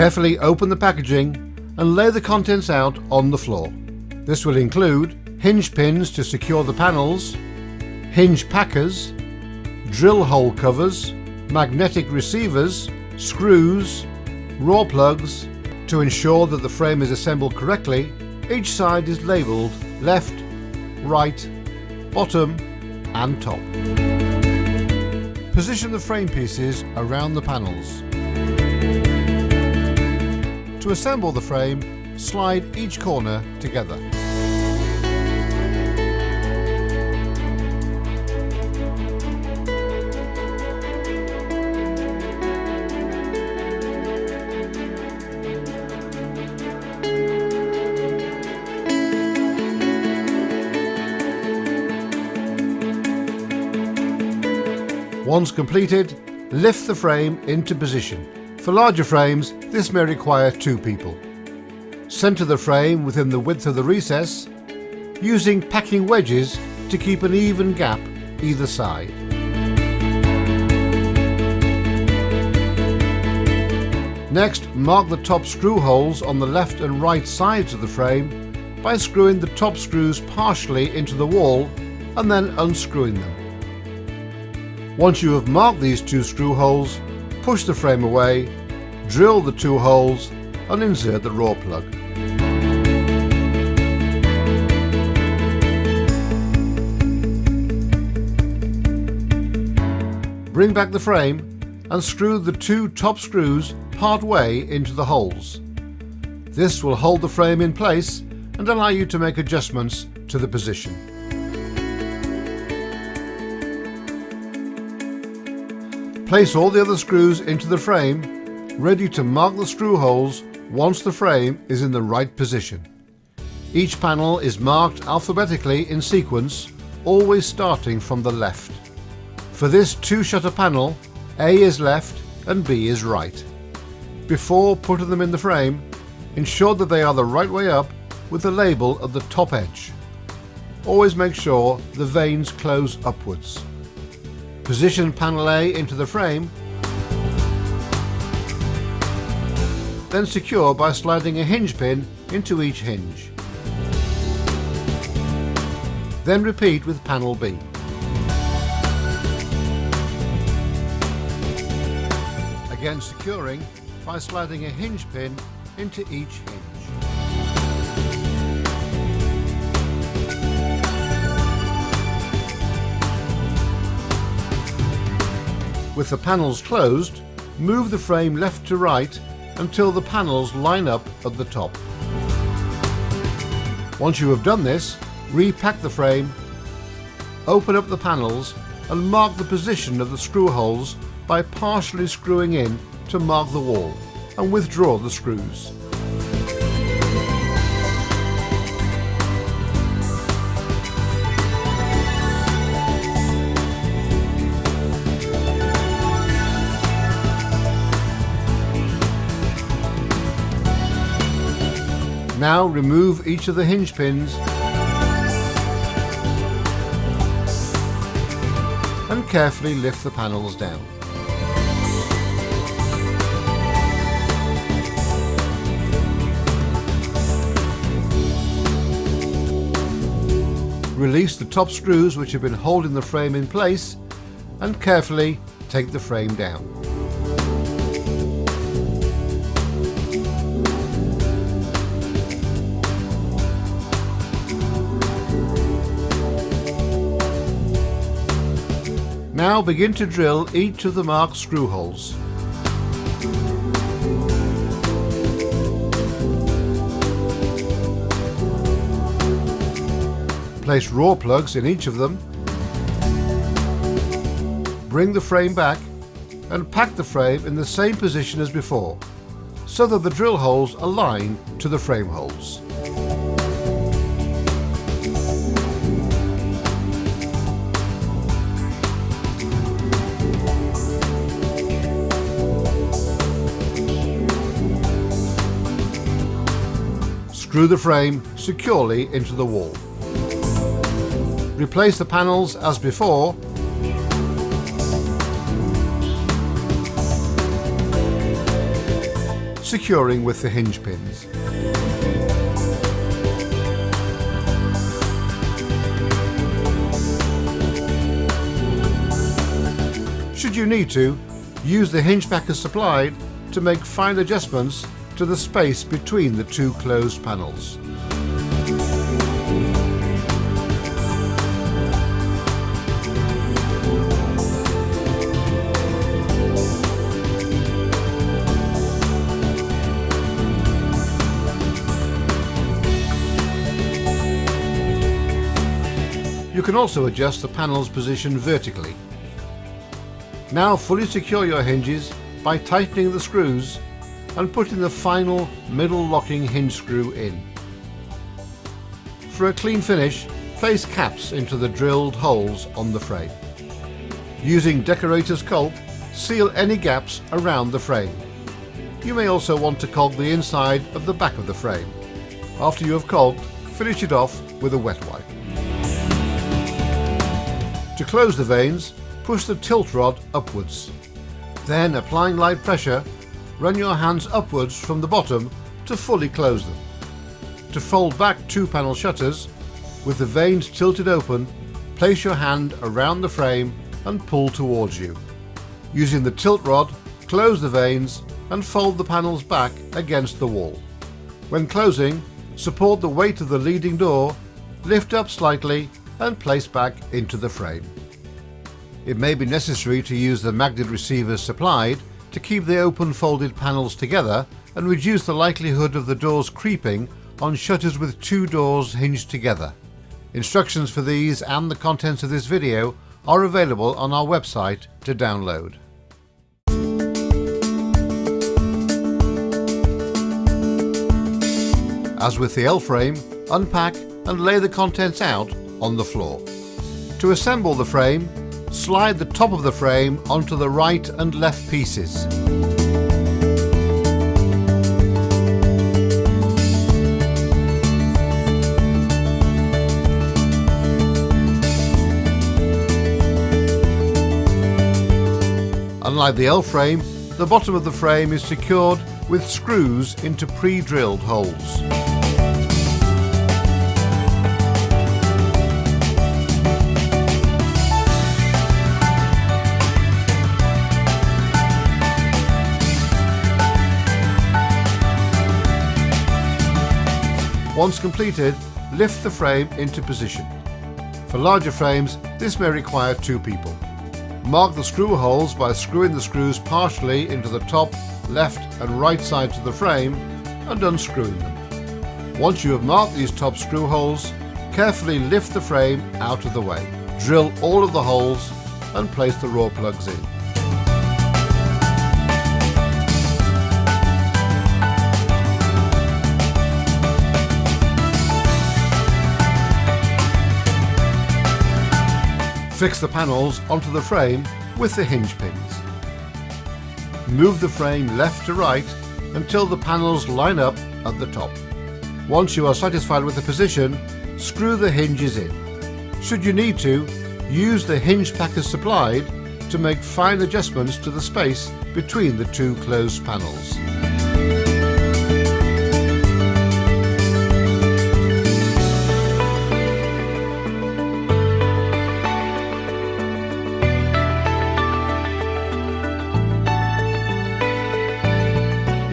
Carefully open the packaging and lay the contents out on the floor. This will include hinge pins to secure the panels, hinge packers, drill hole covers, magnetic receivers, screws, raw plugs. To ensure that the frame is assembled correctly, each side is labelled left, right, bottom and top. Position the frame pieces around the panels. To assemble the frame, slide each corner together. Once completed, lift the frame into position. For larger frames, this may require 2 people. Centre the frame within the width of the recess, using packing wedges to keep an even gap either side. Next, mark the top screw holes on the left and right sides of the frame by screwing the top screws partially into the wall and then unscrewing them. Once you have marked these 2 screw holes, push the frame away, drill the 2 holes and insert the raw plug. Bring back the frame and screw the 2 top screws part way into the holes. This will hold the frame in place and allow you to make adjustments to the position. Place all the other screws into the frame, ready to mark the screw holes once the frame is in the right position. Each panel is marked alphabetically in sequence, always starting from the left. For this 2-shutter panel, A is left and B is right. Before putting them in the frame, ensure that they are the right way up with the label at the top edge. Always make sure the vanes close upwards. Position panel A into the frame, then secure by sliding a hinge pin into each hinge. Then repeat with panel B. Again securing by sliding a hinge pin into each hinge. With the panels closed, move the frame left to right until the panels line up at the top. Once you have done this, repack the frame, open up the panels and mark the position of the screw holes by partially screwing in to mark the wall and withdraw the screws. Now remove each of the hinge pins and carefully lift the panels down. Release the top screws which have been holding the frame in place and carefully take the frame down. Now begin to drill each of the marked screw holes. Place raw plugs in each of them. Bring the frame back and pack the frame in the same position as before, so that the drill holes align to the frame holes. Screw the frame securely into the wall. Replace the panels as before . securing with the hinge pins. Should you need to, use the hinge pack as supplied to make fine adjustments to the space between the two closed panels. You can also adjust the panel's position vertically. Now fully secure your hinges by tightening the screws and putting the final middle locking hinge screw in. For a clean finish, place caps into the drilled holes on the frame. Using decorator's caulk, seal any gaps around the frame. You may also want to caulk the inside of the back of the frame. After you have caulked, finish it off with a wet wipe. To close the vanes, push the tilt rod upwards. Then, applying light pressure, run your hands upwards from the bottom to fully close them. To fold back two panel shutters, with the vanes tilted open, place your hand around the frame and pull towards you. Using the tilt rod, close the vanes and fold the panels back against the wall. When closing, support the weight of the leading door, lift up slightly and place back into the frame. It may be necessary to use the magnet receivers supplied to keep the open folded panels together and reduce the likelihood of the doors creeping on shutters with two doors hinged together. Instructions for these and the contents of this video are available on our website to download. As with the L-frame, unpack and lay the contents out on the floor. To assemble the frame, slide the top of the frame onto the right and left pieces. Unlike the L-frame, the bottom of the frame is secured with screws into pre-drilled holes. Once completed, lift the frame into position. For larger frames, this may require two people. Mark the screw holes by screwing the screws partially into the top, left and right sides of the frame and unscrewing them. Once you have marked these top screw holes, carefully lift the frame out of the way. Drill all of the holes and place the raw plugs in. Fix the panels onto the frame with the hinge pins. Move the frame left to right until the panels line up at the top. Once you are satisfied with the position, screw the hinges in. Should you need to, use the hinge pack as supplied to make fine adjustments to the space between the two closed panels.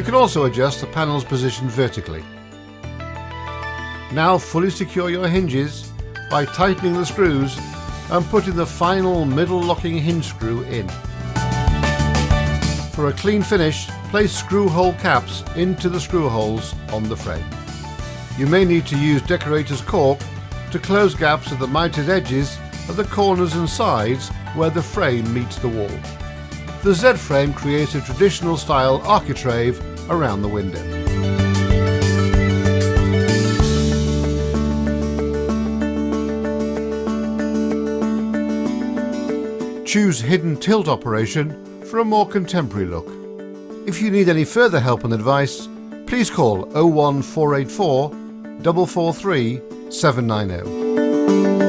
You can also adjust the panel's position vertically. Now fully secure your hinges by tightening the screws and putting the final middle locking hinge screw in. For a clean finish, place screw hole caps into the screw holes on the frame. You may need to use decorator's caulk to close gaps at the mounted edges of the corners and sides where the frame meets the wall. The Z-frame creates a traditional style architrave around the window. Choose hidden tilt operation for a more contemporary look. If you need any further help and advice, please call 01484 443 790.